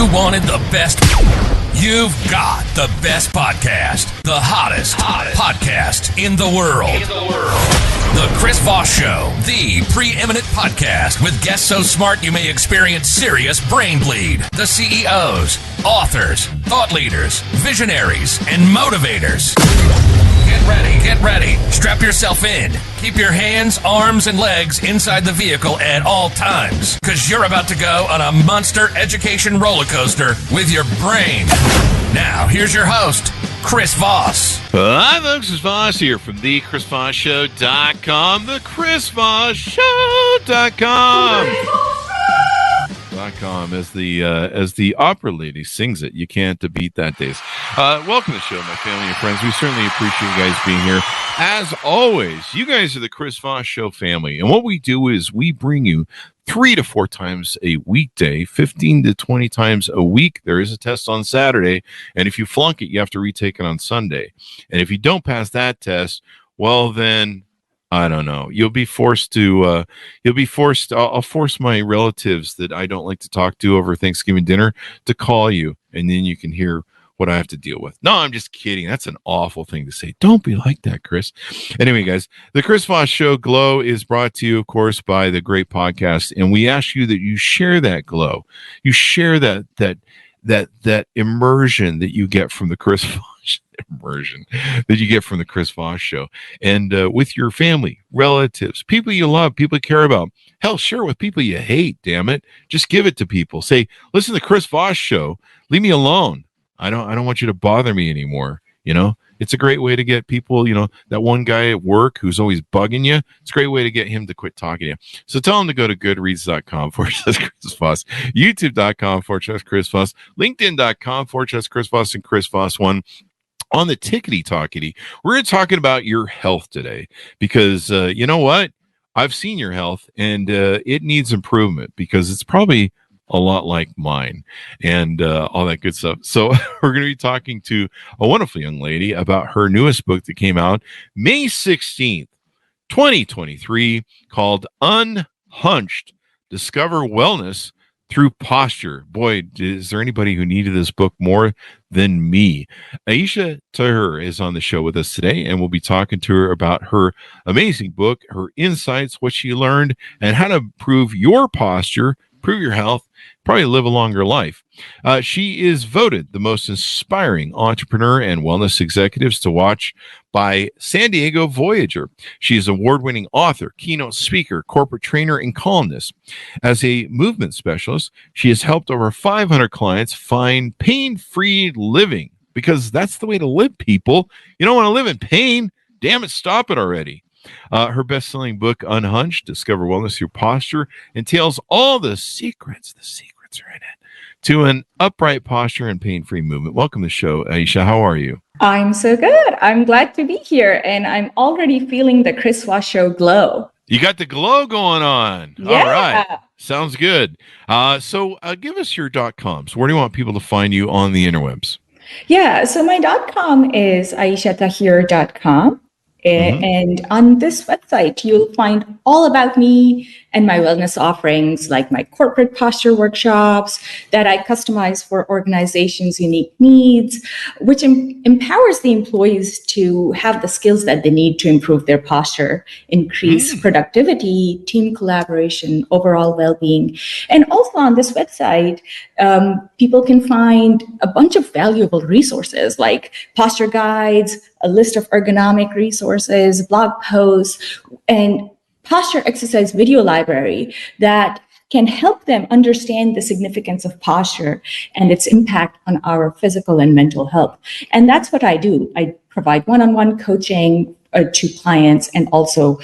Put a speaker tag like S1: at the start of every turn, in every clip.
S1: You wanted the best. You've got the best podcast. The hottest podcast in the world. The Chris Voss Show, the preeminent podcast with guests so smart you may experience serious brain bleed. The CEOs, authors, thought leaders, visionaries, and motivators. Get ready. Strap yourself in. Keep your hands, arms, and legs inside the vehicle at all times, because you're about to go on a monster education roller coaster with your brain. Now, here's your host, Chris Voss.
S2: Hi, folks. It's Voss here from thechrisvossshow.com. Thechrisvossshow.com. As the opera lady sings it. You can't beat that, days. Welcome to the show, my family and friends. We certainly appreciate you guys being here. As always, you guys are the Chris Voss Show family. And what we do is we bring you 3 to 4 times a weekday, 15 to 20 times a week. There is a test on Saturday. And if you flunk it, you have to retake it on Sunday. And if you don't pass that test, well, then I don't know. I'll force my relatives that I don't like to talk to over Thanksgiving dinner to call you, and then you can hear what I have to deal with. No, I'm just kidding. That's an awful thing to say. Don't be like that, Chris. Anyway, guys, the Chris Voss Show Glow is brought to you, of course, by the great podcast, and we ask you that you share that glow. You share that immersion that you get from the Chris Voss Show, and with your family, relatives, people you love, people you care about. Hell, share with people you hate. Damn it, just give it to people. Say, listen to the Chris Voss Show. Leave me alone. I don't want you to bother me anymore. You know, it's a great way to get people. You know, that one guy at work who's always bugging you. It's a great way to get him to quit talking to you. So tell him to go to goodreads.com/Chris Voss, youtube.com/Chris Voss, linkedin.com/Chris Voss, and Chris Voss 1. On the tickety-talkety, we're talking about your health today because you know what? I've seen your health, and it needs improvement because it's probably a lot like mine and all that good stuff. So we're going to be talking to a wonderful young lady about her newest book that came out May 16th, 2023, called Unhunched, Discover Wellness Through Posture. Boy, is there anybody who needed this book more than me. Aesha Tahir is on the show with us today, and we'll be talking to her about her amazing book, her insights, what she learned, and how to improve your posture, improve your health, probably live a longer life. She is voted the most inspiring entrepreneur and wellness executives to watch by San Diego Voyager. She is an award-winning author, keynote speaker, corporate trainer, and columnist. As a movement specialist, she has helped over 500 clients find pain-free living, because that's the way to live, people. You don't want to live in pain. Damn it, stop it already. Her best-selling book, Unhunched, Discover Wellness Through Posture, entails all the secrets are in it, to an upright posture and pain-free movement. Welcome to the show, Aesha. How are you?
S3: I'm so good. I'm glad to be here, and I'm already feeling the Chris Voss Show glow.
S2: You got the glow going on.
S3: Yeah.
S2: All right. Sounds good. So give us your .coms. Where do you want people to find you on the interwebs?
S3: Yeah, so my .com is aeshatahir.com. And on this website, you'll find all about me and my wellness offerings, like my corporate posture workshops that I customize for organizations' unique needs, which empowers the employees to have the skills that they need to improve their posture, increase productivity, team collaboration, overall well-being. And also on this website, people can find a bunch of valuable resources like posture guides, a list of ergonomic resources, blog posts, and posture exercise video library that can help them understand the significance of posture and its impact on our physical and mental health. And that's what I do. I provide one-on-one coaching to clients and also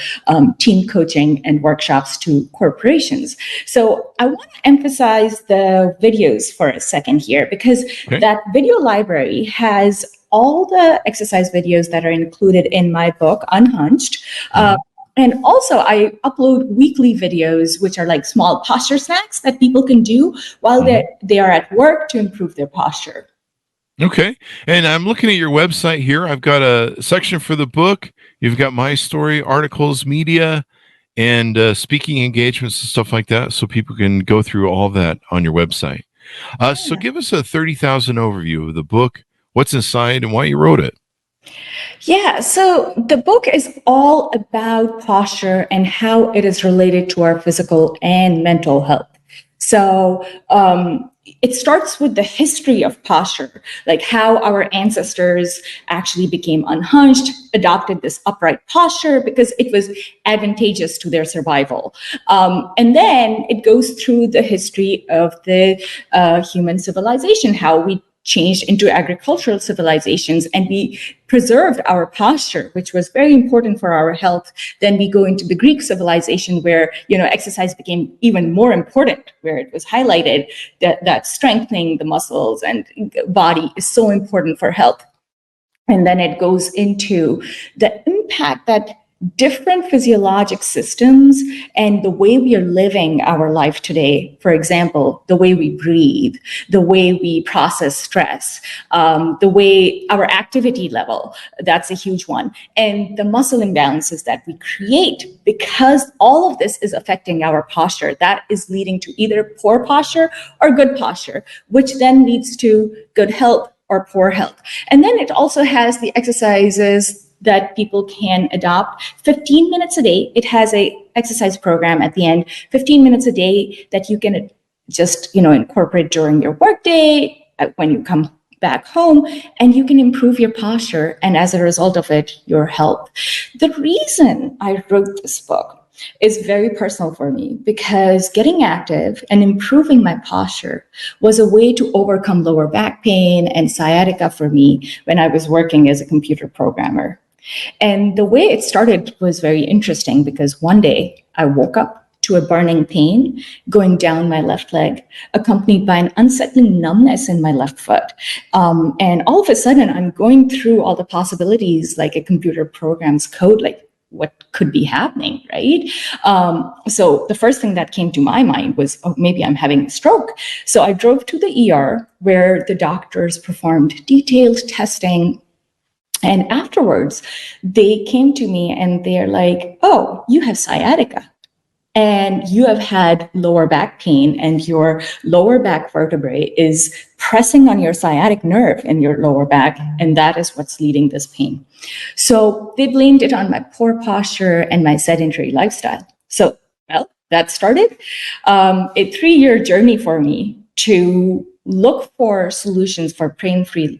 S3: team coaching and workshops to corporations. So I want to emphasize the videos for a second here, because that video library has all the exercise videos that are included in my book, Unhunched. And also I upload weekly videos, which are like small posture snacks that people can do while they are at work to improve their posture.
S2: Okay. And I'm looking at your website here. I've got a section for the book. You've got my story, articles, media, and speaking engagements and stuff like that. So people can go through all of that on your website. So give us a 30,000 overview of the book, what's inside, and why you wrote it.
S3: Yeah, so the book is all about posture and how it is related to our physical and mental health. So it starts with the history of posture, like how our ancestors actually became unhunched, adopted this upright posture because it was advantageous to their survival. And then it goes through the history of the human civilization, how we changed into agricultural civilizations and we preserved our posture, which was very important for our health. Then we go into the Greek civilization where, exercise became even more important, where it was highlighted that strengthening the muscles and body is so important for health. And then it goes into the impact that different physiologic systems and the way we are living our life today, for example, the way we breathe, the way we process stress, the way our activity level, that's a huge one. And the muscle imbalances that we create, because all of this is affecting our posture, that is leading to either poor posture or good posture, which then leads to good health or poor health. And then it also has the exercises that people can adopt 15 minutes a day. It has a exercise program at the end, 15 minutes a day that you can just, incorporate during your workday, when you come back home, and you can improve your posture. And as a result of it, your health. The reason I wrote this book is very personal for me, because getting active and improving my posture was a way to overcome lower back pain and sciatica for me when I was working as a computer programmer. And the way it started was very interesting, because one day I woke up to a burning pain going down my left leg, accompanied by an unsettling numbness in my left foot. And all of a sudden, I'm going through all the possibilities like a computer program's code, like what could be happening, right? So the first thing that came to my mind was, oh, maybe I'm having a stroke. So I drove to the ER where the doctors performed detailed testing. And afterwards, they came to me and they're like, oh, you have sciatica and you have had lower back pain, and your lower back vertebrae is pressing on your sciatic nerve in your lower back, and that is what's leading this pain. So they blamed it on my poor posture and my sedentary lifestyle. So, well, that started a 3-year journey for me to look for solutions for pain-free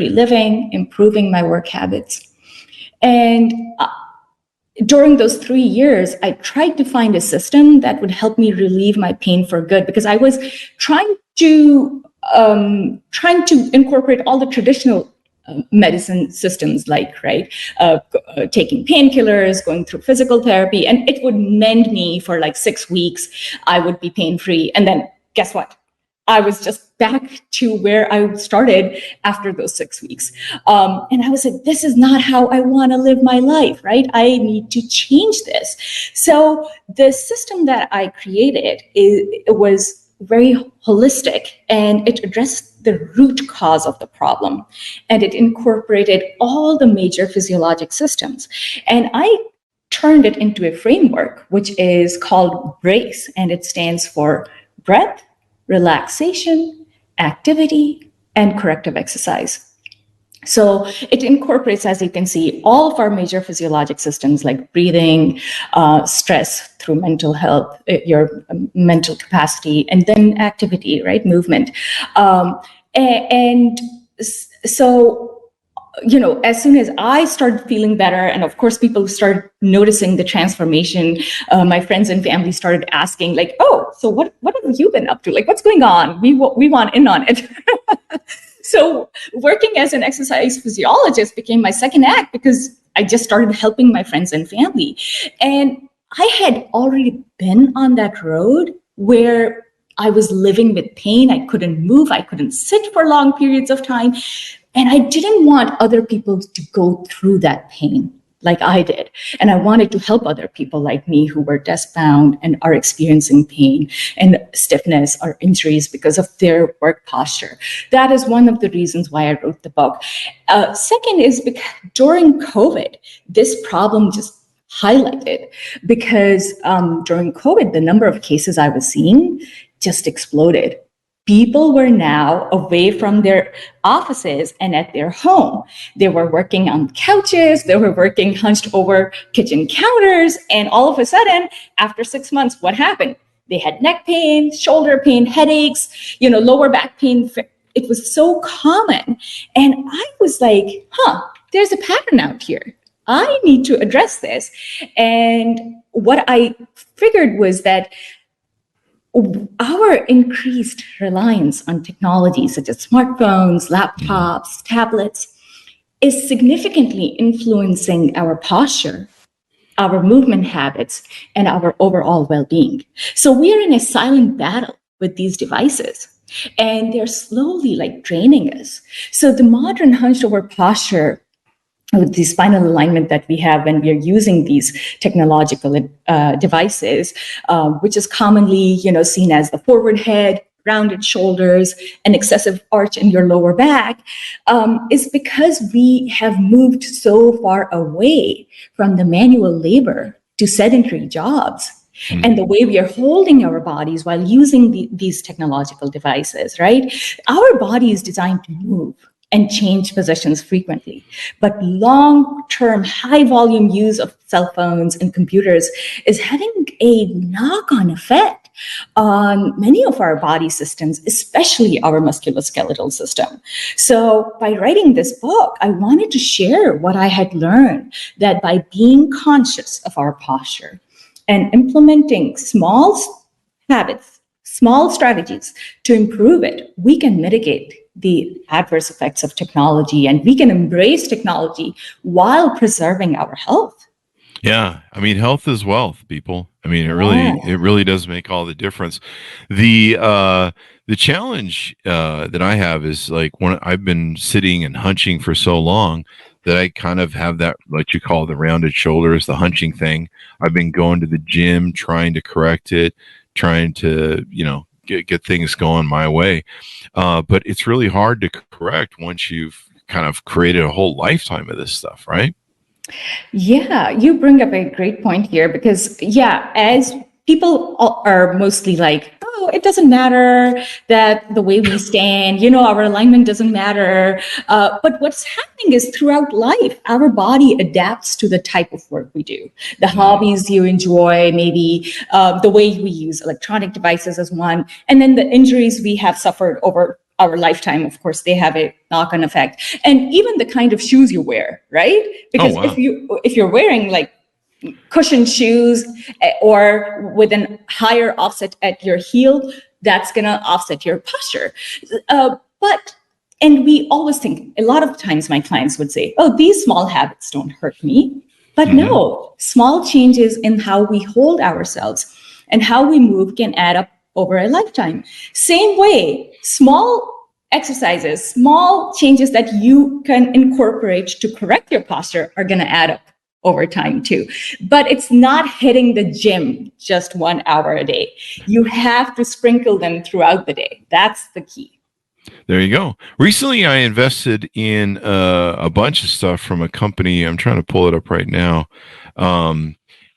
S3: living, improving my work habits. And during those 3 years, I tried to find a system that would help me relieve my pain for good, because I was trying to incorporate all the traditional medicine systems, like taking painkillers, going through physical therapy, and it would mend me for like 6 weeks. I would be pain-free, and then guess what? I was just back to where I started after those 6 weeks. And I was like, this is not how I want to live my life, right? I need to change this. So the system that I created, it was very holistic, and it addressed the root cause of the problem. And it incorporated all the major physiologic systems. And I turned it into a framework, which is called BRACE, and it stands for breath, relaxation, activity, and corrective exercise. So it incorporates, as you can see, all of our major physiologic systems like breathing, stress through mental health, your mental capacity, and then activity, right? Movement. And so, as soon as I started feeling better, and of course people started noticing the transformation, my friends and family started asking, like, oh, so what have you been up to? Like, what's going on? We want in on it. So working as an exercise physiologist became my second act, because I just started helping my friends and family. And I had already been on that road where I was living with pain. I couldn't move. I couldn't sit for long periods of time. And I didn't want other people to go through that pain like I did. And I wanted to help other people like me who were desk-bound and are experiencing pain and stiffness or injuries because of their work posture. That is one of the reasons why I wrote the book. Second is because during COVID, this problem just highlighted, because during COVID, the number of cases I was seeing just exploded. People were now away from their offices and at their home. They were working on couches, they were working hunched over kitchen counters, and all of a sudden, after 6 months, what happened? They had neck pain, shoulder pain, headaches, lower back pain. It was so common. And I was like, there's a pattern out here. I need to address this. And what I figured was that our increased reliance on technology, such as smartphones, laptops, tablets, is significantly influencing our posture, our movement habits, and our overall well-being. So we are in a silent battle with these devices, and they're slowly draining us. So the modern hunched over posture with the spinal alignment that we have when we are using these technological devices, which is commonly, seen as the forward head, rounded shoulders, and excessive arch in your lower back, is because we have moved so far away from the manual labor to sedentary jobs. And the way we are holding our bodies while using these technological devices, right? Our body is designed to move and change positions frequently. But long-term, high-volume use of cell phones and computers is having a knock-on effect on many of our body systems, especially our musculoskeletal system. So by writing this book, I wanted to share what I had learned, that by being conscious of our posture and implementing small habits, small strategies to improve it, we can mitigate the adverse effects of technology, and we can embrace technology while preserving our health.
S2: Yeah, I mean, health is wealth, people. I mean, it really does make all the difference. The challenge that I have is when I've been sitting and hunching for so long that I kind of have that, what you call the rounded shoulders, the hunching thing. I've been going to the gym, trying to correct it, trying to, get things going my way. But it's really hard to correct once you've kind of created a whole lifetime of this stuff, right?
S3: Yeah, you bring up a great point here because, as people are mostly like, oh, it doesn't matter that the way we stand, our alignment doesn't matter. But what's happening is throughout life, our body adapts to the type of work we do, the hobbies you enjoy, maybe the way we use electronic devices as one, and then the injuries we have suffered over our lifetime. Of course, they have a knock-on effect, and even the kind of shoes you wear, right? Because if you're wearing cushioned shoes or with an higher offset at your heel, that's going to offset your posture. And we always think, a lot of times my clients would say, oh, these small habits don't hurt me. But no, small changes in how we hold ourselves and how we move can add up over a lifetime. Same way, small exercises, small changes that you can incorporate to correct your posture are going to add up over time too. But it's not hitting the gym just 1 hour a day. You have to sprinkle them throughout the day. That's the key.
S2: There you go. Recently, I invested in a bunch of stuff from a company. I'm trying to pull it up right now.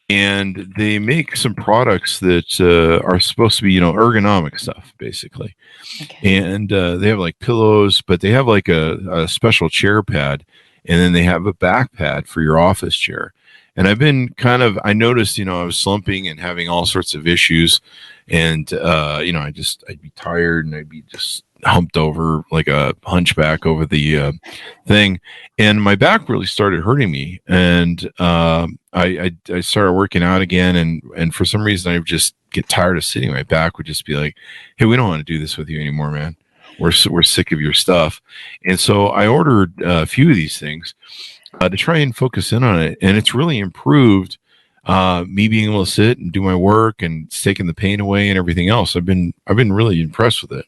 S2: And they make some products that are supposed to be, ergonomic stuff, basically. Okay. And they have pillows, but they have a special chair pad, and then they have a back pad for your office chair. And I've been I noticed, I was slumping and having all sorts of issues, and I'd be tired and I'd be just humped over like a hunchback over the thing, and my back really started hurting me, and I started working out again, and for some reason I just get tired of sitting. My back would just be like, hey, we don't want to do this with you anymore, man. We're sick of your stuff. And so I ordered a few of these things to try and focus in on it, and it's really improved me being able to sit and do my work, and it's taken the pain away and everything else. I've been really impressed with it.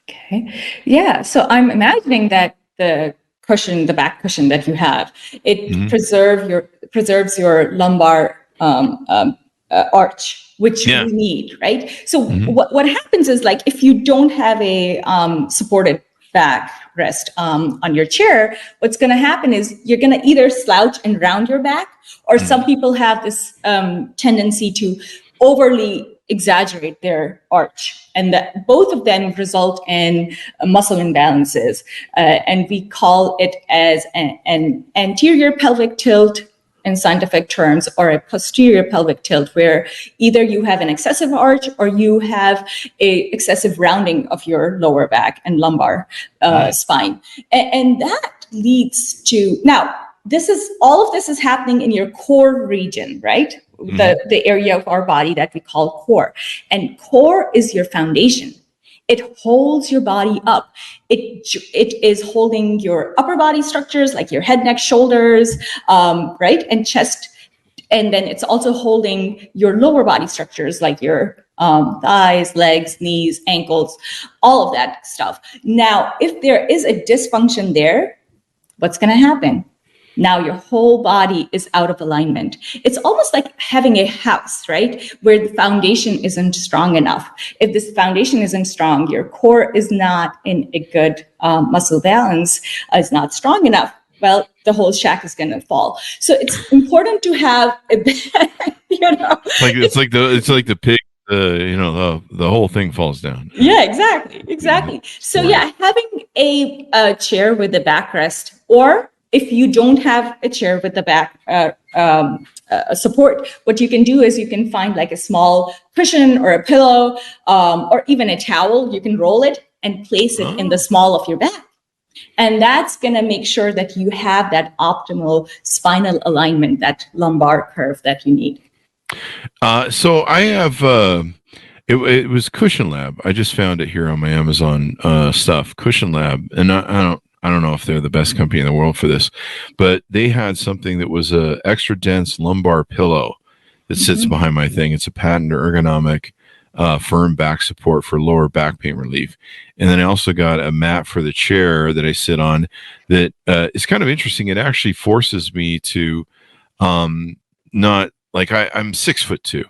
S3: Okay. Yeah. So I'm imagining that the back cushion that you have, it preserves your lumbar arch, which we need, right? So what happens is, if you don't have a supported back rest on your chair, what's going to happen is you're going to either slouch and round your back, or some people have this tendency to overly exaggerate their arch, and that both of them result in muscle imbalances. And we call it as an anterior pelvic tilt in scientific terms, or a posterior pelvic tilt, where either you have an excessive arch or you have a excessive rounding of your lower back and lumbar spine. And that leads to, now, all of this is happening in your core region, right? The area of our body that we call core. And core is your foundation. It holds your body up. It is holding your upper body structures like your head, neck, shoulders, right, and chest. And then it's also holding your lower body structures like your thighs, legs, knees, ankles, all of that stuff. Now, if there is a dysfunction there, what's going to happen? Now your whole body is out of alignment. It's almost like having a house, right? Where the foundation isn't strong enough. If this foundation isn't strong, your core is not in a good muscle balance, is not strong enough, well, the whole shack is going to fall. So it's important to have a,
S2: it's like the pig. The whole thing falls down.
S3: Yeah, exactly. So having a chair with a backrest, or if you don't have a chair with the back support, what you can do is you can find like a small cushion or a pillow, or even a towel. You can roll it and place it in the small of your back. And that's going to make sure that you have that optimal spinal alignment, that lumbar curve that you need.
S2: So I have, it was Cushion Lab. I just found it here on my Amazon stuff, Cushion Lab. And I don't know if they're the best company in the world for this, but they had something that was a extra dense lumbar pillow that sits behind my thing. It's a patented ergonomic, firm back support for lower back pain relief. And then I also got a mat for the chair that I sit on that is kind of interesting. It actually forces me to not, like I'm 6'2",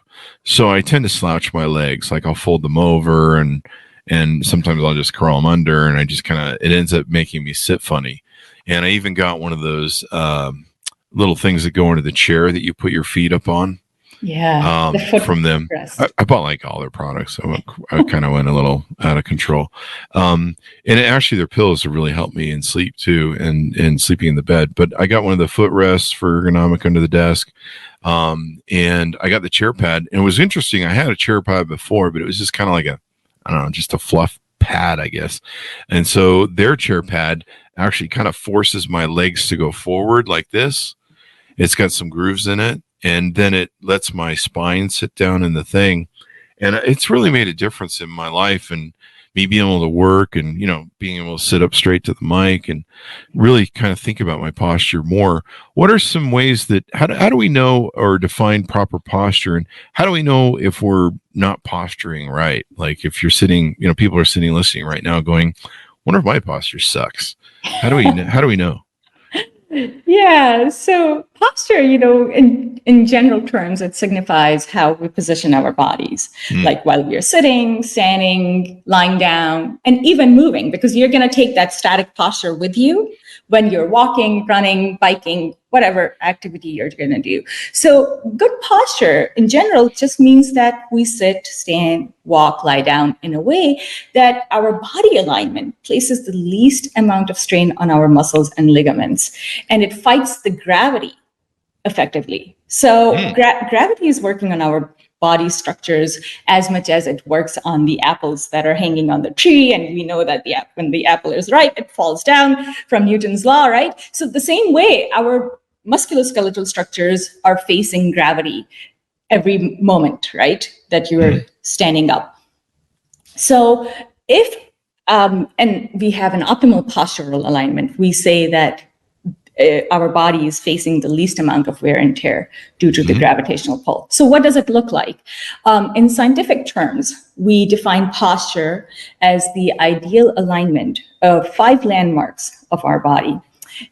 S2: so I tend to slouch my legs. Like I'll fold them over, and sometimes I'll just curl them under, and I just it ends up making me sit funny. And I even got one of those little things that go into the chair that you put your feet up on.
S3: Yeah,
S2: from them. I bought like all their products, so I kind of went a little out of control. And actually, their pillows have really helped me in sleep too, and sleeping in the bed. But I got one of the footrests for ergonomic under the desk. And I got the chair pad, and it was interesting. I had a chair pad before, but it was just kind of like just a fluff pad, I guess. And so their chair pad actually kind of forces my legs to go forward like this. It's got some grooves in it, and then it lets my spine sit down in the thing. And it's really made a difference in my life, and me being able to work, and being able to sit up straight to the mic and really kind of think about my posture more. What are some ways that how do we know or define proper posture, and how do we know if we're not posturing right? Like if you're sitting, people are sitting listening right now going, wonder if my posture sucks. How do we know?
S3: Yeah, so posture, in general terms, it signifies how we position our bodies, like while we're sitting, standing, lying down, and even moving, because you're going to take that static posture with you when you're walking, running, biking, whatever activity you're going to do. So good posture in general just means that we sit, stand, walk, lie down in a way that our body alignment places the least amount of strain on our muscles and ligaments, and it fights the gravity effectively. So gravity is working on our body structures as much as it works on the apples that are hanging on the tree. And we know that when the apple is ripe, it falls down from Newton's law, right? So the same way, our musculoskeletal structures are facing gravity every moment, right, that you're standing up. So if, and we have an optimal postural alignment, we say that our body is facing the least amount of wear and tear due to the gravitational pull. So what does it look like? In scientific terms, we define posture as the ideal alignment of 5 landmarks of our body.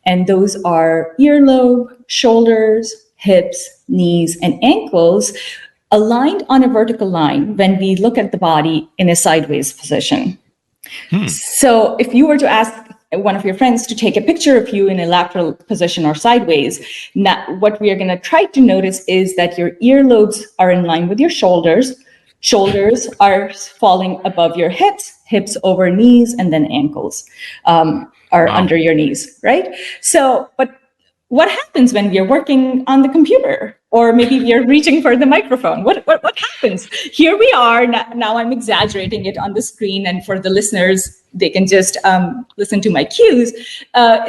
S3: And those are earlobe, shoulders, hips, knees, and ankles aligned on a vertical line when we look at the body in a sideways position. So if you were to ask one of your friends to take a picture of you in a lateral position or sideways, now what we are going to try to notice is that your earlobes are in line with your shoulders, Shoulders are falling above your hips over knees, and then ankles are under your knees, right? So, but what happens when we are working on the computer, or maybe we are reaching for the microphone? What happens? Here we are. Now I'm exaggerating it on the screen, and for the listeners, they can just listen to my cues.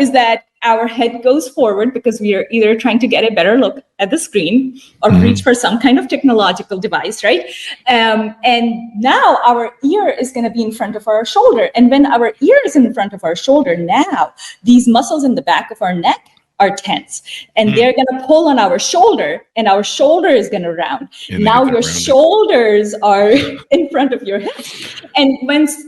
S3: Is that our head goes forward because we are either trying to get a better look at the screen or reach for some kind of technological device, right? And now our ear is going to be in front of our shoulder. And when our ear is in front of our shoulder, now these muscles in the back of our neck are tense, and they're going to pull on our shoulder, and our shoulder is going to round. Now your shoulders are in front of your hips, and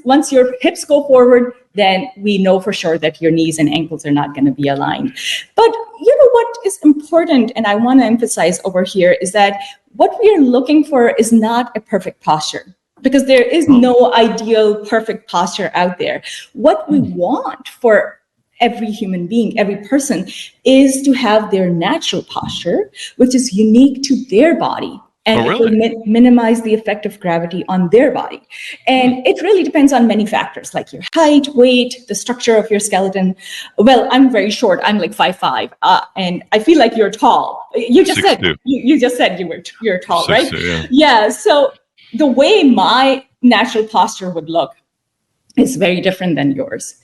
S3: once your hips go forward, then we know for sure that your knees and ankles are not going to be aligned. But you know what is important, and I want to emphasize over here, is that what we are looking for is not a perfect posture, because there is no ideal perfect posture out there. What we want for every human being, every person, is to have their natural posture, which is unique to their body. And it will minimize the effect of gravity on their body. And it really depends on many factors, like your height, weight, the structure of your skeleton. Well, I'm very short. I'm like 5'5", and I feel like you're tall. You just said you just said you're tall, 6'2", right? Yeah. So the way my natural posture would look is very different than yours.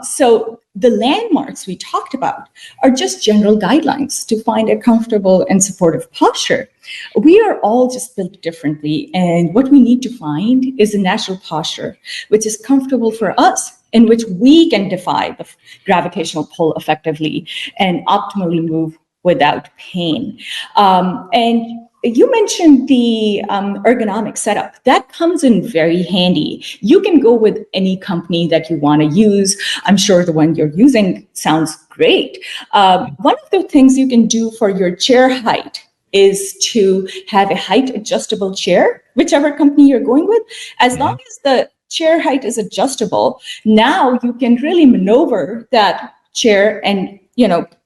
S3: So the landmarks we talked about are just general guidelines to find a comfortable and supportive posture. We are all just built differently, and what we need to find is a natural posture which is comfortable for us, in which we can defy the gravitational pull effectively and optimally move without pain. And you mentioned the ergonomic setup. That comes in very handy. You can go with any company that you want to use. I'm sure the one you're using sounds great. One of the things you can do for your chair height is to have a height adjustable chair, whichever company you're going with. As long as the chair height is adjustable, now you can really maneuver that chair and,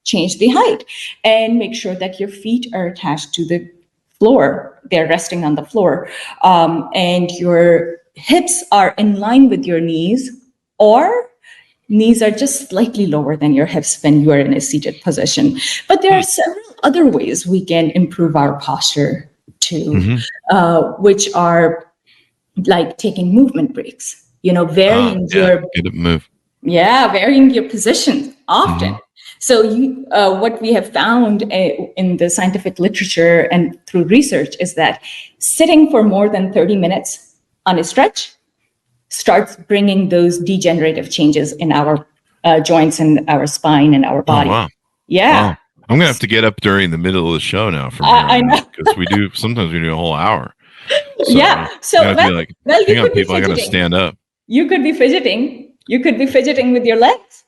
S3: change the height and make sure that your feet are attached to the floor. They're resting on the floor, and your hips are in line with your knees, or knees are just slightly lower than your hips when you are in a seated position. But there are several other ways we can improve our posture too, which are like taking movement breaks, varying varying your position often. So what we have found in the scientific literature and through research is that sitting for more than 30 minutes on a stretch starts bringing those degenerative changes in our joints and our spine and our body.
S2: Oh, wow.
S3: Yeah.
S2: Wow. I'm going to have to get up during the middle of the show now from here on out, because sometimes we do a whole hour. So,
S3: yeah. So,
S2: you could be fidgeting. I got to stand up.
S3: You could be fidgeting. You could be fidgeting with your legs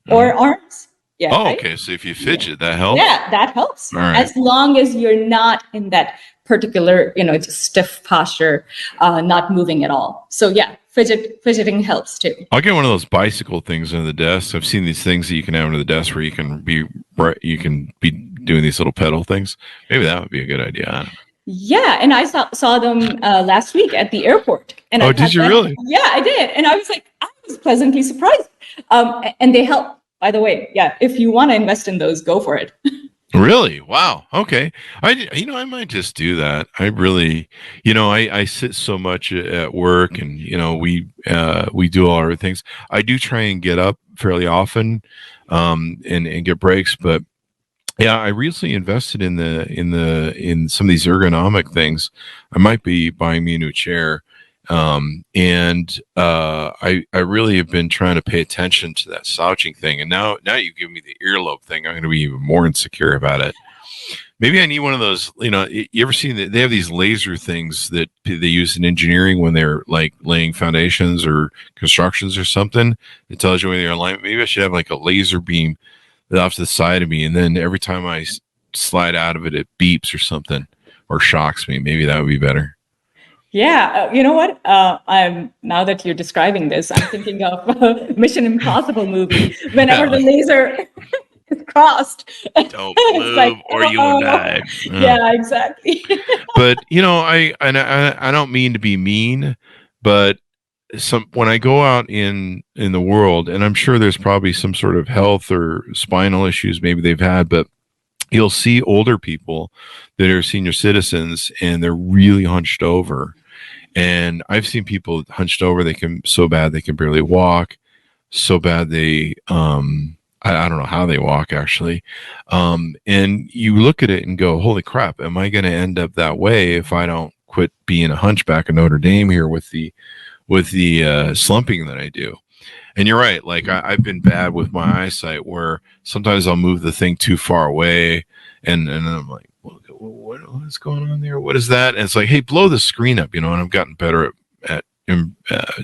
S3: or arms. Yeah.
S2: Oh, okay. So if you fidget, that helps?
S3: Yeah, that helps.
S2: All right.
S3: As long as you're not in that particular, just stiff posture, not moving at all. So yeah, fidgeting helps too.
S2: I'll get one of those bicycle things under the desk. I've seen these things that you can have under the desk where you can be doing these little pedal things. Maybe that would be a good idea. I don't know.
S3: Yeah, and I saw them last week at the airport. And
S2: did you really?
S3: Yeah, I did. And I was pleasantly surprised. And they help. By the way, yeah, if you want to invest in those, go for it.
S2: Really? Wow. Okay. I might just do that. I really, I sit so much at work, and, we do all our things. I do try and get up fairly often, and get breaks, but yeah, I recently invested in some of these ergonomic things. I might be buying me a new chair. And I really have been trying to pay attention to that slouching thing. And now you give me the earlobe thing, I'm going to be even more insecure about it. Maybe I need one of those, you ever seen that they have these laser things that they use in engineering when they're like laying foundations or constructions or something. It tells you when you're in alignment. Maybe I should have like a laser beam off to the side of me. And then every time I slide out of it, it beeps or something, or shocks me. Maybe that would be better.
S3: Yeah, you know what? Now that you're describing this, I'm thinking of a Mission Impossible movie. Whenever the laser is crossed.
S2: Don't
S3: It's like,
S2: move or you will die.
S3: yeah, exactly.
S2: But I don't mean to be mean, but when I go out in the world, and I'm sure there's probably some sort of health or spinal issues maybe they've had, but you'll see older people that are senior citizens and they're really hunched over. And I've seen people hunched over, so bad they can barely walk, so bad they I don't know how they walk actually. And you look at it and go, holy crap, am I going to end up that way if I don't quit being a hunchback of Notre Dame here with the slumping that I do? And you're right. Like I've been bad with my eyesight where sometimes I'll move the thing too far away and I'm like, what is going on there? What is that? And it's like, hey, blow the screen up, and I've gotten better at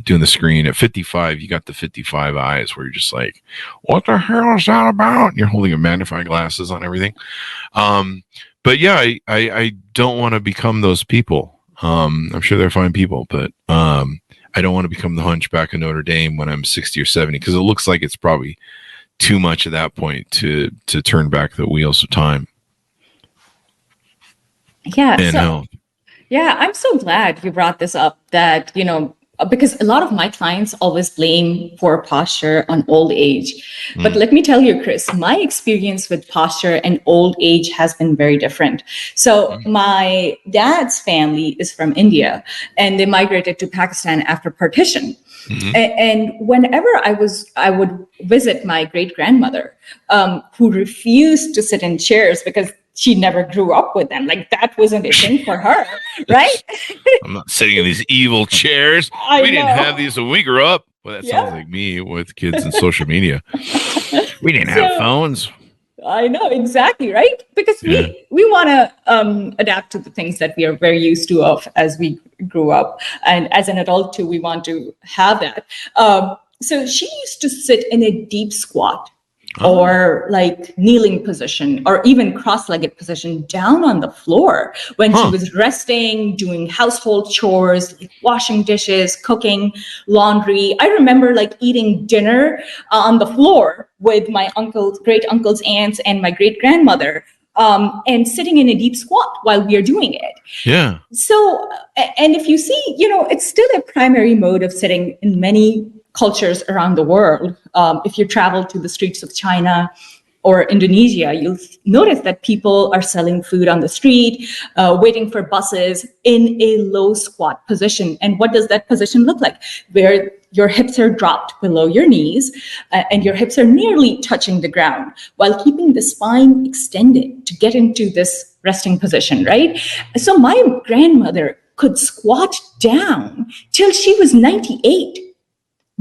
S2: doing the screen. At 55, you got the 55 eyes where you're just like, what the hell is that about? And you're holding your magnifying glasses on everything. But yeah, I don't want to become those people. I'm sure they're fine people, but I don't want to become the hunchback of Notre Dame when I'm 60 or 70, because it looks like it's probably too much at that point to turn back the wheels of time.
S3: Yeah.
S2: And health.
S3: Yeah, I'm so glad you brought this up that, because a lot of my clients always blame poor posture on old age. But let me tell you, Chris, my experience with posture and old age has been very different. So my dad's family is from India and they migrated to Pakistan after partition. And whenever I would visit my great grandmother, who refused to sit in chairs because she never grew up with them. Like that wasn't a thing for her, right?
S2: I'm not sitting in these evil chairs. We didn't have these when we grew up. Well, that sounds like me with kids and social media. We didn't have phones.
S3: I know, exactly, right? Because we want to adapt to the things that we are very used to of as we grew up. And as an adult too, we want to have that. So she used to sit in a deep squat or like kneeling position or even cross-legged position down on the floor when she was resting, doing household chores, like washing dishes, cooking, laundry. I remember like eating dinner on the floor with my uncles, great uncles, aunts, and my great grandmother, and sitting in a deep squat while we are doing it.
S2: Yeah.
S3: So, and if you see, it's still a primary mode of sitting in many cultures around the world. If you travel to the streets of China or Indonesia, you'll notice that people are selling food on the street, waiting for buses in a low squat position. And what does that position look like? Where your hips are dropped below your knees and your hips are nearly touching the ground while keeping the spine extended to get into this resting position, right? So my grandmother could squat down till she was 98.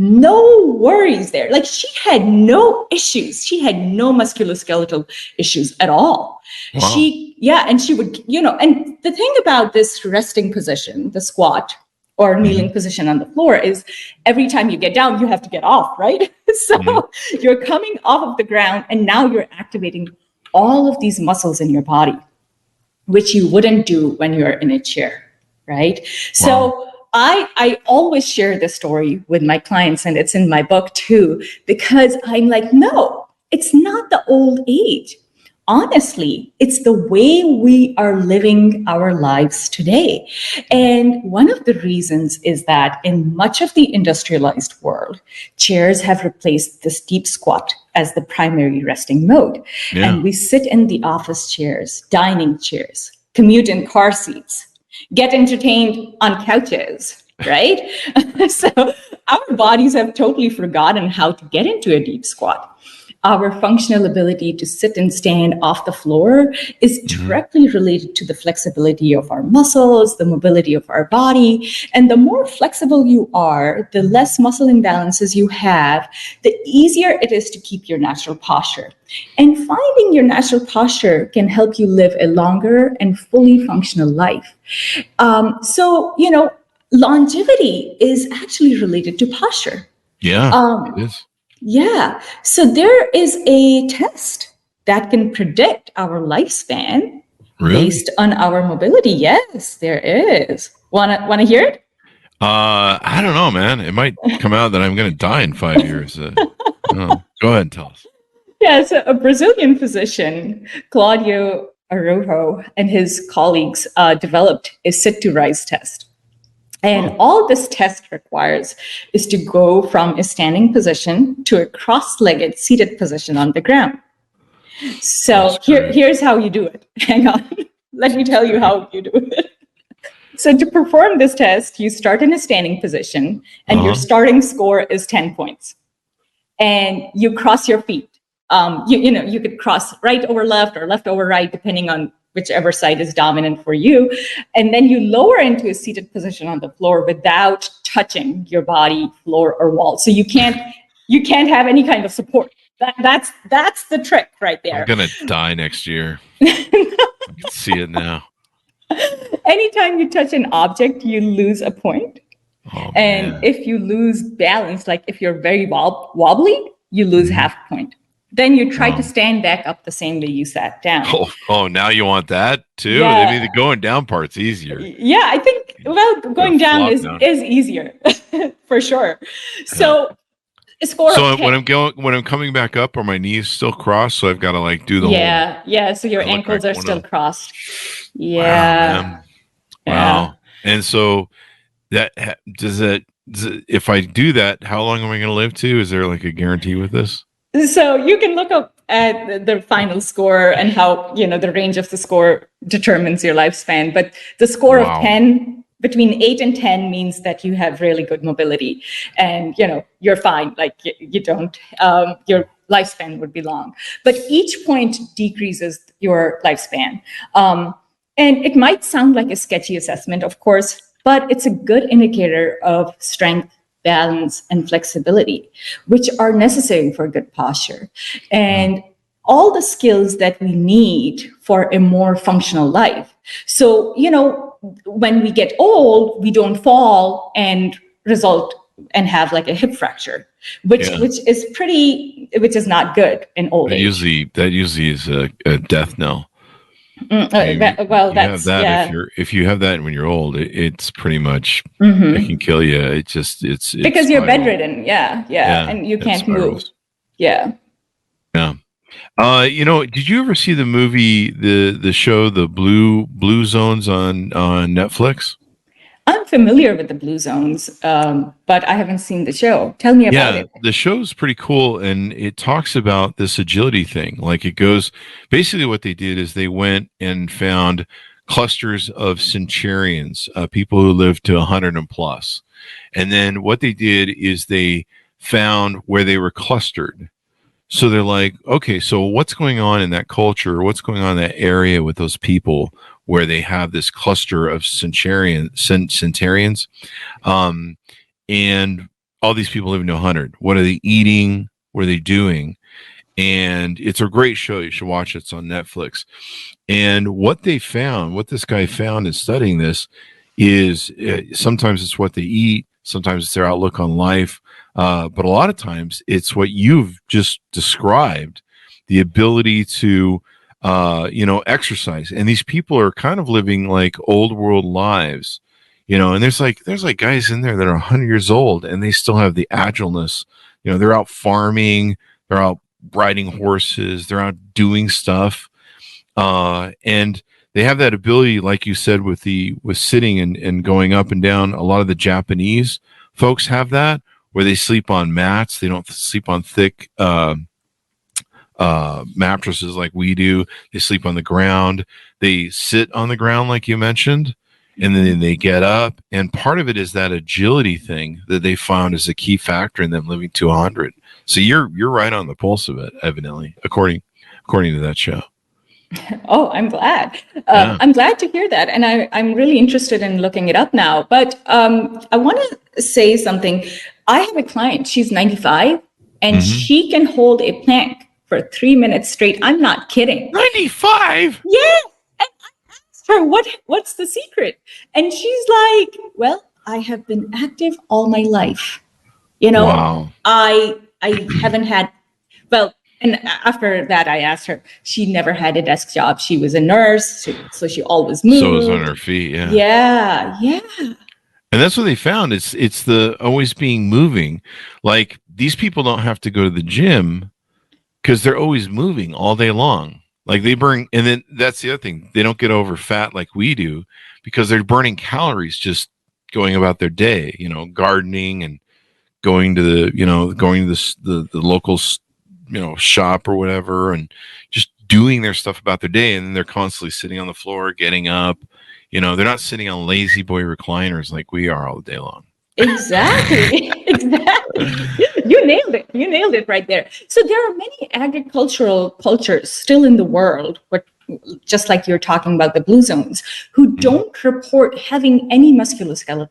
S3: No worries there. Like she had no issues. She had no musculoskeletal issues at all.
S2: Wow.
S3: And she would, and the thing about this resting position, the squat or kneeling position on the floor is every time you get down, you have to get off, right? So you're coming off of the ground and now you're activating all of these muscles in your body, which you wouldn't do when you're in a chair, right? Wow. So I always share this story with my clients, and it's in my book too, because I'm like, no, it's not the old age. Honestly, it's the way we are living our lives today. And one of the reasons is that in much of the industrialized world, chairs have replaced this deep squat as the primary resting mode. Yeah. And we sit in the office chairs, dining chairs, commute in car seats, get entertained on couches, right? So our bodies have totally forgotten how to get into a deep squat. Our functional ability to sit and stand off the floor is directly related to the flexibility of our muscles, the mobility of our body. And the more flexible you are, the less muscle imbalances you have, the easier it is to keep your natural posture. And finding your natural posture can help you live a longer and fully functional life. Longevity is actually related to posture.
S2: Yeah, it is.
S3: Yeah. So there is a test that can predict our lifespan based on our mobility. Yes, there is. Wanna hear it?
S2: I don't know, man. It might come out that I'm going to die in 5 years. Go ahead and tell us.
S3: Yeah, so a Brazilian physician, Claudio Araujo, and his colleagues developed a sit to rise test. And all this test requires is to go from a standing position to a cross-legged seated position on the ground. So here's how you do it. Hang on. Let me tell you how you do it. So to perform this test, you start in a standing position, and your starting score is 10 points. And you cross your feet. You could cross right over left or left over right, depending on whichever side is dominant for you. And then you lower into a seated position on the floor without touching your body, floor, or wall. So you can't have any kind of support. That's the trick right there.
S2: I'm gonna die next year. I can see it now.
S3: Anytime you touch an object, you lose a point. And if you lose balance, like if you're very wobbly, you lose half a point. Then you try to stand back up the same way you sat down.
S2: Oh, now you want that too?
S3: Yeah.
S2: I mean, the going down part's easier.
S3: Yeah, I think, going down is easier for sure. So a score of 10.
S2: when I'm coming back up, are my knees still crossed? So I've got to like do the whole.
S3: Yeah. So your ankles are still crossed. Yeah.
S2: Wow. And so if I do that, how long am I going to live to? Is there like a guarantee with this?
S3: So you can look up at the final score and how, the range of the score determines your lifespan. But the score of 10, between 8 and 10 means that you have really good mobility and, you're fine. Like you don't, your lifespan would be long. But each point decreases your lifespan. And it might sound like a sketchy assessment, of course, but it's a good indicator of strength, balance, and flexibility, which are necessary for good posture. And all the skills that we need for a more functional life. So, when we get old, we don't fall and result and have like a hip fracture, which is not good in old age.
S2: That usually is a death knell. If you have that when you're old, it's pretty much it can kill you. It's
S3: because you're bedridden. Yeah, and you can't move. Yeah.
S2: Did you ever see the movie, the show, the Blue Zones on Netflix?
S3: I'm familiar with the Blue Zones, but I haven't seen the show. Tell me about it.
S2: The show's pretty cool, and it talks about this agility thing. Like it goes, basically what they did is they went and found clusters of centurions, people who lived to 100 and plus. And then what they did is they found where they were clustered. So they're like, okay, so what's going on in that culture? What's going on in that area with those people where they have this cluster of centurions, and all these people living to 100. What are they eating? What are they doing? And it's a great show. You should watch it. It's on Netflix. And what this guy found in studying this is sometimes it's what they eat. Sometimes it's their outlook on life. But a lot of times it's what you've just described, the ability to exercise. And these people are kind of living like old world lives, and there's like guys in there that are 100 years old and they still have the agileness. They're out farming, they're out riding horses, they're out doing stuff. And they have that ability, like you said, with sitting and going up and down. A lot of the Japanese folks have that, where they sleep on mats. They don't sleep on thick mattresses like we do. They sleep on the ground. They sit on the ground, like you mentioned, and then they get up. And part of it is that agility thing that they found is a key factor in them living to 100. So you're right on the pulse of it, evidently, according to that show.
S3: Oh, I'm glad. I'm glad to hear that. And I'm really interested in looking it up now. But I want to say something. I have a client, she's 95, and she can hold a plank for 3 minutes straight. I'm not kidding.
S2: 95?
S3: Yeah. And I asked her, what's the secret? And she's like, well, I have been active all my life.
S2: Wow.
S3: I haven't had, and after that, I asked her, she never had a desk job. She was a nurse, so she always moved.
S2: So it was on her feet, yeah.
S3: Yeah.
S2: And that's what they found. It's the always being moving. Like, these people don't have to go to the gym. because they're always moving all day long. Like they burn, and then that's the other thing. They don't get over fat like we do because they're burning calories just going about their day, gardening and going to the local, shop or whatever, and just doing their stuff about their day. And then they're constantly sitting on the floor, getting up. They're not sitting on lazy boy recliners like we are all day long.
S3: Exactly. Exactly. You nailed it right there. So there are many agricultural cultures still in the world, but just like you're talking about the blue zones, who don't report having any musculoskeletal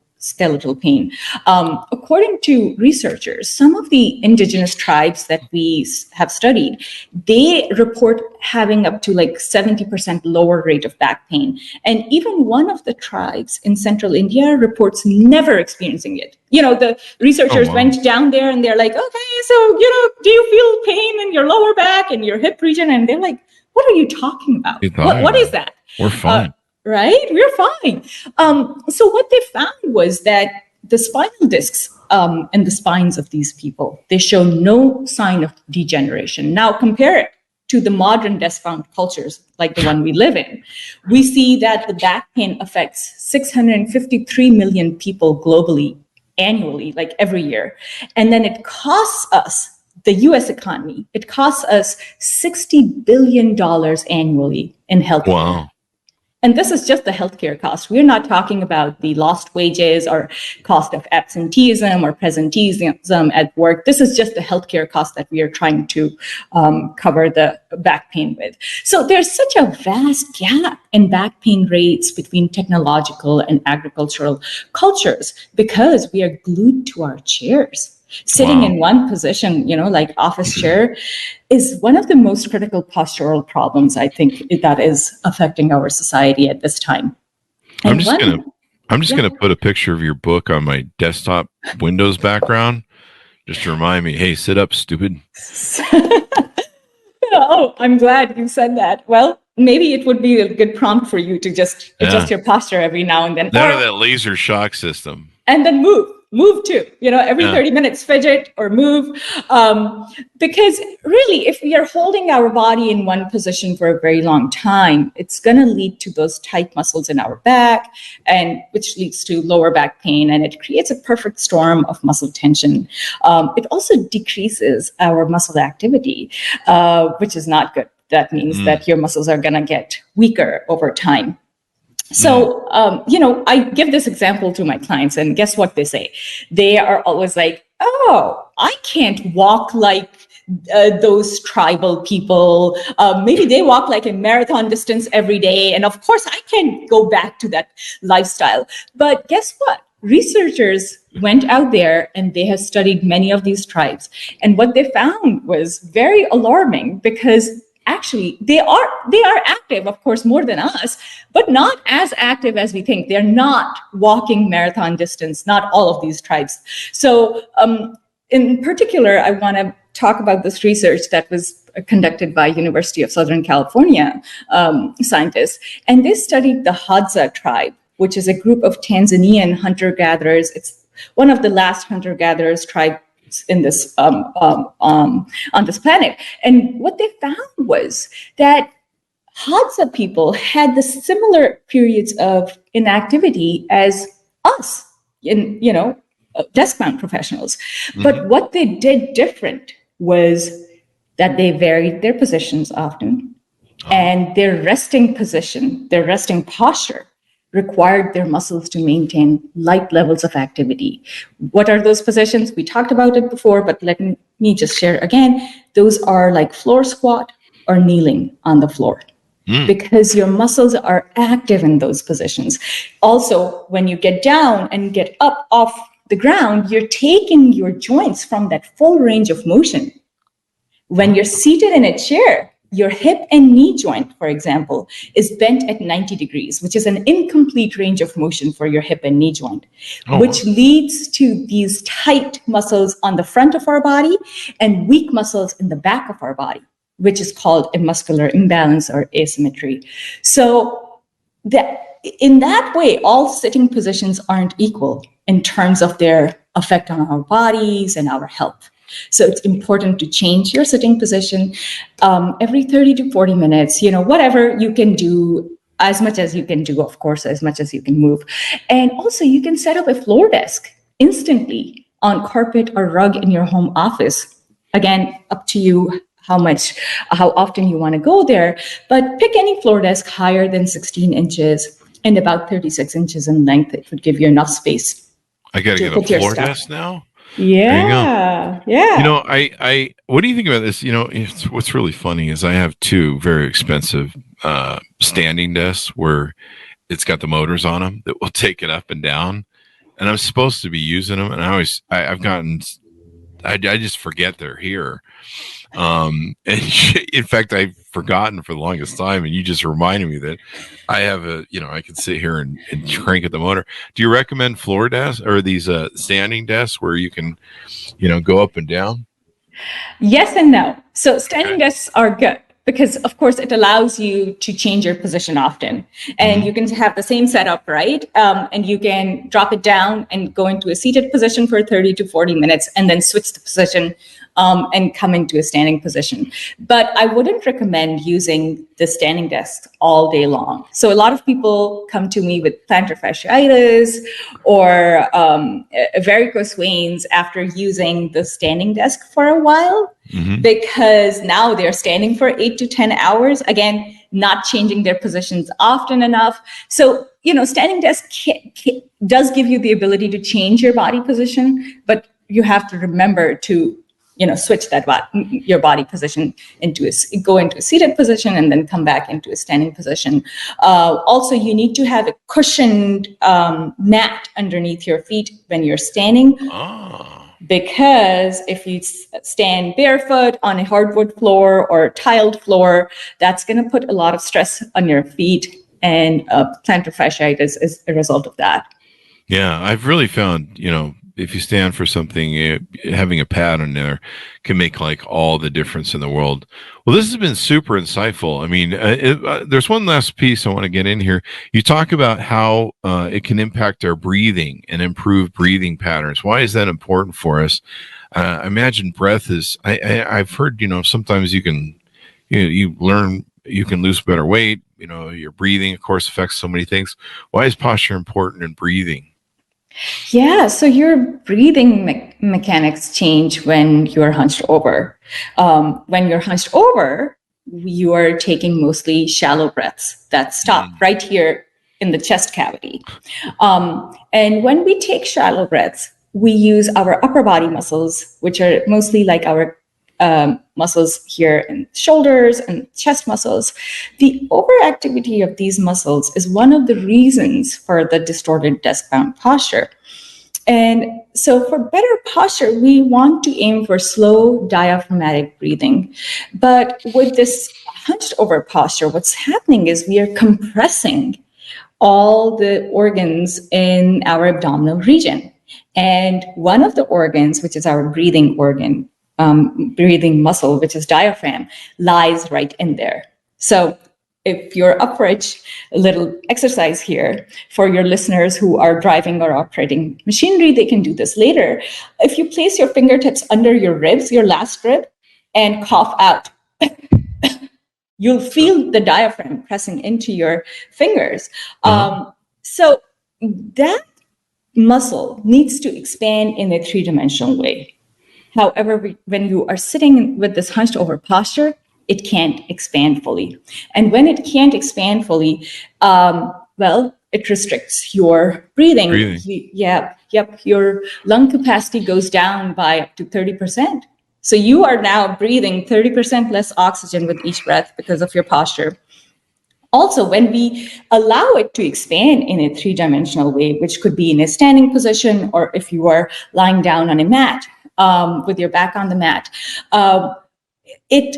S3: pain. According to researchers, some of the indigenous tribes that we have studied, they report having up to like 70% lower rate of back pain. And even one of the tribes in central India reports never experiencing it. The researchers went down there and they're like, okay, so, do you feel pain in your lower back and your hip region? And they're like, what are you talking about? What is that?
S2: We're fine.
S3: Right? We're fine. So what they found was that the spinal discs and the spines of these people, they show no sign of degeneration. Now compare it to the modern desk-bound cultures like the one we live in. We see that the back pain affects 653 million people globally annually, like every year. And then it costs us, the US economy, it costs us $60 billion annually in healthcare.
S2: Wow.
S3: And this is just the healthcare cost. We're not talking about the lost wages or cost of absenteeism or presenteeism at work. This is just the healthcare cost that we are trying to cover the back pain with. So there's such a vast gap in back pain rates between technological and agricultural cultures because we are glued to our chairs. Sitting in one position, like office chair, is one of the most critical postural problems, I think, that is affecting our society at this time.
S2: I'm just gonna put a picture of your book on my desktop Windows background, just to remind me, hey, sit up, stupid.
S3: Oh, I'm glad you said that. Well, maybe it would be a good prompt for you to just adjust your posture every now and then.
S2: That laser shock system.
S3: And then move too, every 30 minutes, fidget or move. Because really, if we are holding our body in one position for a very long time, it's going to lead to those tight muscles in our back, and which leads to lower back pain. And it creates a perfect storm of muscle tension. It also decreases our muscle activity, which is not good. That means that your muscles are going to get weaker over time. So, I give this example to my clients, and guess what they say? They are always like, oh, I can't walk like those tribal people. Maybe they walk like a marathon distance every day. And of course, I can't go back to that lifestyle. But guess what? Researchers went out there and they have studied many of these tribes. And what they found was very alarming because actually, they are active, of course, more than us, but not as active as we think. They're not walking marathon distance, not all of these tribes. So in particular, I want to talk about this research that was conducted by University of Southern California scientists. And they studied the Hadza tribe, which is a group of Tanzanian hunter-gatherers. It's one of the last hunter-gatherers tribe in this on this planet. And what they found was that Hadza people had the similar periods of inactivity as us in desk-bound professionals. But what they did different was that they varied their positions often, and their resting position, their resting posture required their muscles to maintain light levels of activity. What are those positions? We talked about it before, but let me just share again. Those are like floor squat or kneeling on the floor, because your muscles are active in those positions. Also, when you get down and get up off the ground, you're taking your joints from that full range of motion. When you're seated in a chair, your hip and knee joint, for example, is bent at 90 degrees, which is an incomplete range of motion for your hip and knee joint, which leads to these tight muscles on the front of our body and weak muscles in the back of our body, which is called a muscular imbalance or asymmetry. So that in that way, all sitting positions aren't equal in terms of their effect on our bodies and our health. So it's important to change your sitting position every 30 to 40 minutes, whatever you can do, as much as you can do, of course, as much as you can move. And also you can set up a floor desk instantly on carpet or rug in your home office. Again, up to you how often you want to go there, but pick any floor desk higher than 16 inches and about 36 inches in length. It would give you enough space.
S2: I got to get a floor desk now.
S3: Yeah.
S2: I what do you think about this? What's really funny is I have two very expensive standing desks where it's got the motors on them that will take it up and down, and I'm supposed to be using them, and I just forget they're here. And in fact, I've forgotten for the longest time, and you just reminded me that I have I can sit here and crank at the motor. Do you recommend floor desks or these standing desks where you can, go up and down?
S3: Yes and no. So standing desks are good because, of course, it allows you to change your position often, and you can have the same setup, right? And you can drop it down and go into a seated position for 30 to 40 minutes, and then switch the position and come into a standing position. But I wouldn't recommend using the standing desk all day long. So a lot of people come to me with plantar fasciitis or varicose veins after using the standing desk for a while, because now they're standing for 8 to 10 hours, again, not changing their positions often enough. So, standing desk does give you the ability to change your body position, but you have to remember to switch your body position go into a seated position and then come back into a standing position. Also, you need to have a cushioned mat underneath your feet when you're standing. Because if you stand barefoot on a hardwood floor or tiled floor, that's going to put a lot of stress on your feet, and plantar fasciitis is a result of that.
S2: Yeah, I've really found, if you stand for something, having a pad on there can make like all the difference in the world. Well, this has been super insightful. I mean, there's one last piece I want to get in here. You talk about how it can impact our breathing and improve breathing patterns. Why is that important for us? I imagine breath is, I've heard, sometimes you can, you learn, you can lose better weight. Your breathing, of course, affects so many things. Why is posture important in breathing?
S3: Yeah, so your breathing mechanics change when you're hunched over. When you're hunched over, you are taking mostly shallow breaths that stop right here in the chest cavity. And when we take shallow breaths, we use our upper body muscles, which are mostly like our muscles here in shoulders and chest muscles. The overactivity of these muscles is one of the reasons for the distorted desk-bound posture. And so for better posture, we want to aim for slow diaphragmatic breathing. But with this hunched over posture, what's happening is we are compressing all the organs in our abdominal region. And one of the organs, which is our breathing organ, breathing muscle, which is diaphragm, lies right in there. So if you're up for it, a little exercise here for your listeners who are driving or operating machinery, they can do this later. If you place your fingertips under your ribs, your last rib, and cough out, you'll feel the diaphragm pressing into your fingers. So that muscle needs to expand in a three-dimensional way. However, when you are sitting with this hunched over posture, it can't expand fully. And when it can't expand fully, it restricts your breathing. Your lung capacity goes down by up to 30%. So you are now breathing 30% less oxygen with each breath because of your posture. Also, when we allow it to expand in a three-dimensional way, which could be in a standing position, or if you are lying down on a mat with your back on the mat, it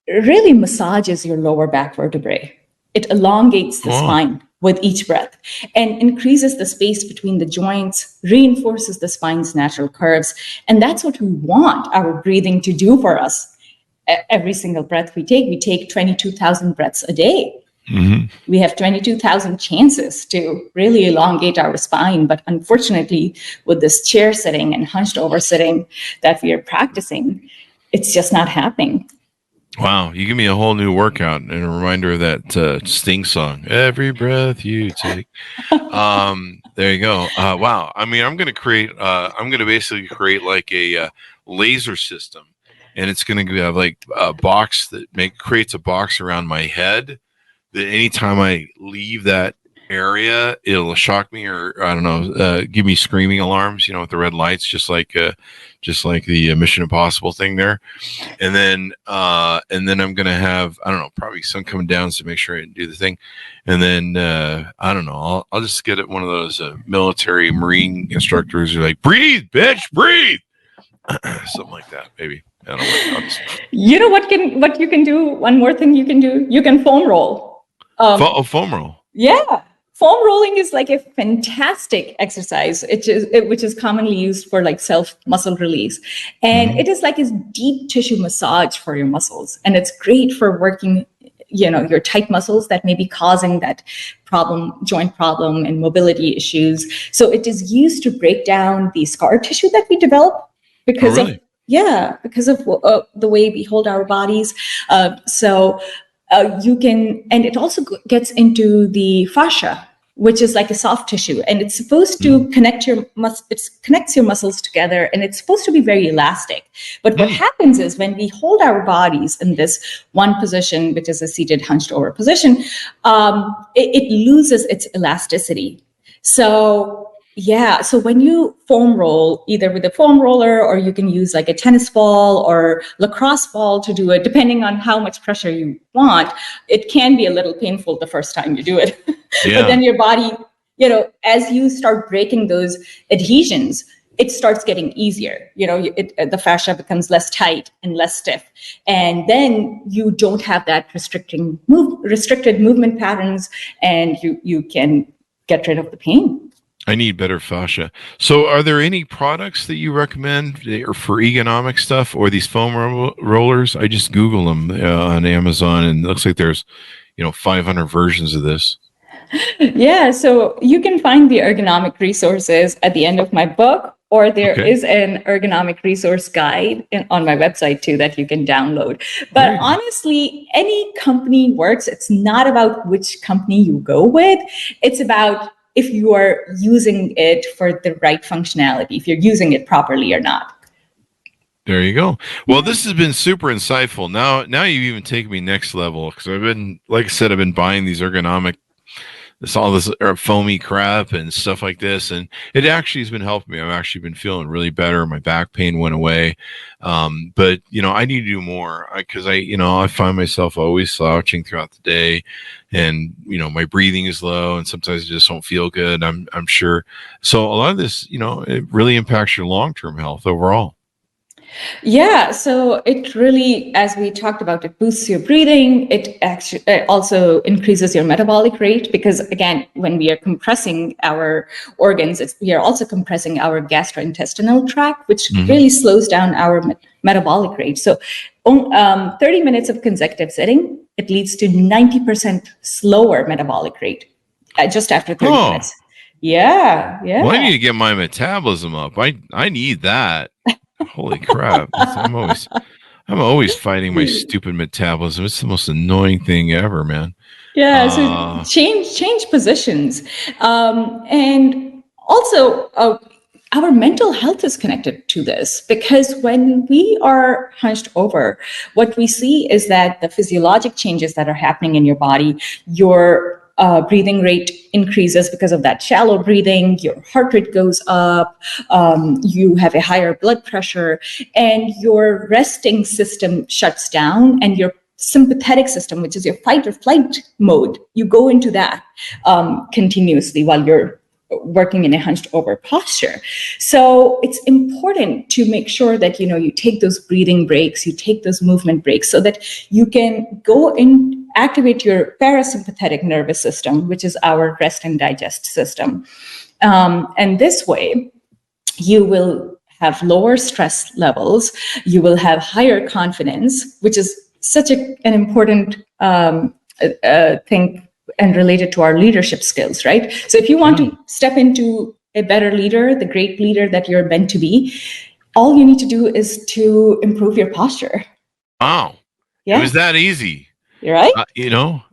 S3: really massages your lower back vertebrae. It elongates the spine with each breath and increases the space between the joints, reinforces the spine's natural curves. And that's what we want our breathing to do for us. Every single breath we take 22,000 breaths a day. We have 22,000 chances to really elongate our spine. But unfortunately, with this chair sitting and hunched over sitting that we are practicing, it's just not happening.
S2: Wow, you give me a whole new workout and a reminder of that Sting song, "Every Breath You Take." There you go. Wow. I mean, I'm going to basically create like a laser system, and it's going to have like a box that creates a box around my head that anytime I leave that area, it'll shock me, or I don't know, give me screaming alarms, with the red lights, just like the Mission Impossible thing there. And then I'm gonna have, I don't know, probably sun coming down to make sure I do the thing. And then I don't know, I'll just get at one of those military Marine instructors who are like, breathe, bitch, breathe, something like that, maybe. I don't know.
S3: You know what you can do? One more thing you can do. You can foam roll.
S2: Foam roll.
S3: Yeah. Foam rolling is like a fantastic exercise, which is commonly used for like self-muscle release. And it is like a deep tissue massage for your muscles. And it's great for working, your tight muscles that may be causing that joint problem and mobility issues. So it is used to break down the scar tissue that we develop because of the way we hold our bodies. You can, and it also gets into the fascia, which is like a soft tissue, and it's supposed to connects your muscles together, and it's supposed to be very elastic. But what happens is when we hold our bodies in this one position, which is a seated hunched over position, it loses its elasticity. So when you foam roll, either with a foam roller, or you can use like a tennis ball or lacrosse ball to do it, depending on how much pressure you want, it can be a little painful the first time you do it.
S2: Yeah.
S3: But then your body, as you start breaking those adhesions, it starts getting easier. The fascia becomes less tight and less stiff. And then you don't have that restricted movement patterns, and you can get rid of the pain.
S2: I need better fascia. So are there any products that you recommend for ergonomic stuff, or these foam rollers? I just Google them on Amazon, and it looks like there's 500 versions of this.
S3: Yeah, so you can find the ergonomic resources at the end of my book, or there is an ergonomic resource guide on my website too that you can download. But honestly, any company works. It's not about which company you go with. It's about if you are using it for the right functionality, if you're using it properly or not.
S2: There you go. Well, this has been super insightful. Now you've even taken me next level, because I've been, like I said, I've been buying these ergonomic, all this foamy crap and stuff like this, and it actually has been helping me. I've actually been feeling really better. My back pain went away, but I need to do more, because I find myself always slouching throughout the day, and my breathing is low, and sometimes I just don't feel good. I'm sure. So a lot of this, it really impacts your long-term health overall.
S3: Yeah, so it really, as we talked about, it boosts your breathing. It actually also increases your metabolic rate, because again, when we are compressing our organs, we are also compressing our gastrointestinal tract, which really slows down our metabolic rate. So 30 minutes of consecutive sitting, it leads to 90% slower metabolic rate just after 30 minutes. Yeah.
S2: Well, I need to get my metabolism up. I need that. Holy crap! I'm always fighting my stupid metabolism. It's the most annoying thing ever, man.
S3: Yeah. So change positions, and also our mental health is connected to this, because when we are hunched over, what we see is that the physiologic changes that are happening in your body, your breathing rate increases because of that shallow breathing, your heart rate goes up, you have a higher blood pressure, and your resting system shuts down, and your sympathetic system, which is your fight or flight mode, you go into that continuously while you're working in a hunched over posture. So it's important to make sure that you take those breathing breaks, you take those movement breaks, so that you can go and activate your parasympathetic nervous system, which is our rest and digest system. And this way, you will have lower stress levels, you will have higher confidence, which is such an important think and relate it to our leadership skills, right? So if you want to step into a better leader, the great leader that you're meant to be, all you need to do is to improve your posture.
S2: Wow.
S3: Yeah.
S2: It was that easy.
S3: You're right.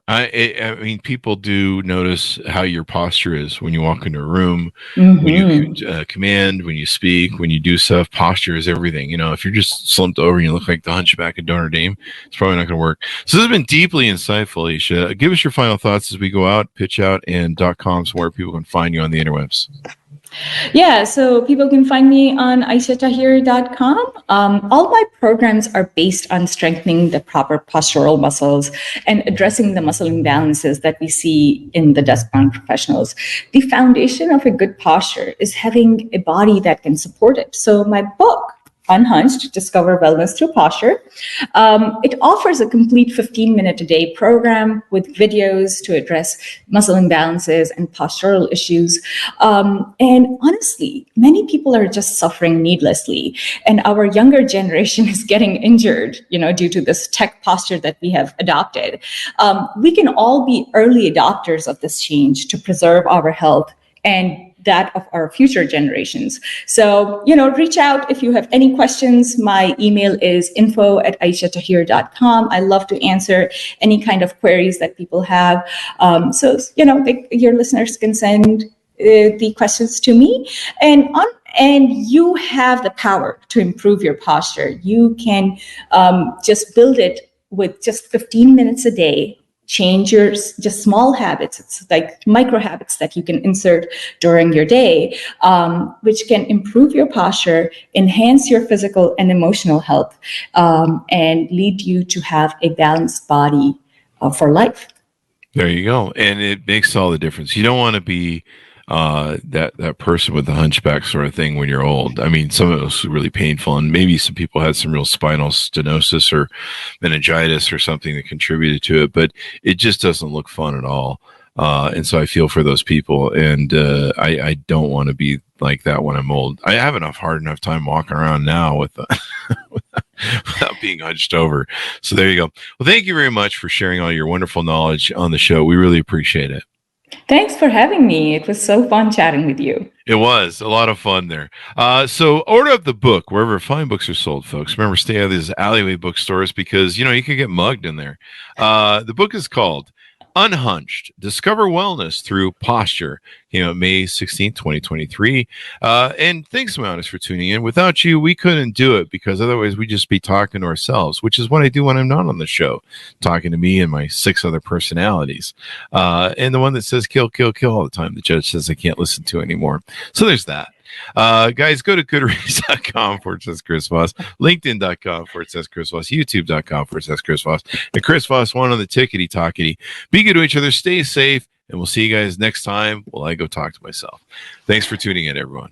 S2: I mean, people do notice how your posture is when you walk into a room,
S3: Mm-hmm.
S2: when you command, when you speak, when you do stuff. Posture is everything. If you're just slumped over and you look like the hunchback of Notre Dame, it's probably not going to work. So this has been deeply insightful, Aesha. Give us your final thoughts as we go out, pitch out, and .com, so where people can find you on the interwebs.
S3: Yeah, so people can find me on aishatahir.com. All my programs are based on strengthening the proper postural muscles and addressing the muscle imbalances that we see in the desk-bound professionals. The foundation of a good posture is having a body that can support it. So my book, Unhunched, Discover Wellness Through Posture. It offers a complete 15-minute-a-day program with videos to address muscle imbalances and postural issues. And honestly, many people are just suffering needlessly. And our younger generation is getting injured, due to this tech posture that we have adopted. We can all be early adopters of this change to preserve our health and that of our future generations. So, reach out if you have any questions. My email is info@aishatahir.com. I love to answer any kind of queries that people have. So, your listeners can send the questions to me. And you have the power to improve your posture. You can just build it with just 15 minutes a day. Change your just small habits. It's like micro habits that you can insert during your day, which can improve your posture, enhance your physical and emotional health, and lead you to have a balanced body for life.
S2: There you go. And it makes all the difference. You don't want to be that person with the hunchback sort of thing when you're old. I mean, some of it was really painful, and maybe some people had some real spinal stenosis or meningitis or something that contributed to it, but it just doesn't look fun at all. And so I feel for those people, and I don't want to be like that when I'm old. I have hard enough time walking around now with without being hunched over. So there you go. Well, thank you very much for sharing all your wonderful knowledge on the show. We really appreciate it.
S3: Thanks for having me. It was so fun chatting with you.
S2: It was a lot of fun there. So order up the book wherever fine books are sold, folks. Remember, stay out of these alleyway bookstores because, you can get mugged in there. The book is called Unhunched, Discover Wellness Through Posture. Came out May 16th, 2023. And thanks, Mountis, for tuning in. Without you, we couldn't do it because otherwise we'd just be talking to ourselves, which is what I do when I'm not on the show, talking to me and my 6 other personalities. And the one that says kill, kill, kill all the time, the judge says I can't listen to anymore. So there's that. Guys, go to goodreads.com/Chris Voss, linkedin.com/Chris Voss, youtube.com/Chris Voss, and Chris Voss one on the tickety talkety. Be good to each other, stay safe, and we'll see you guys next time while I go talk to myself. Thanks for tuning in, everyone.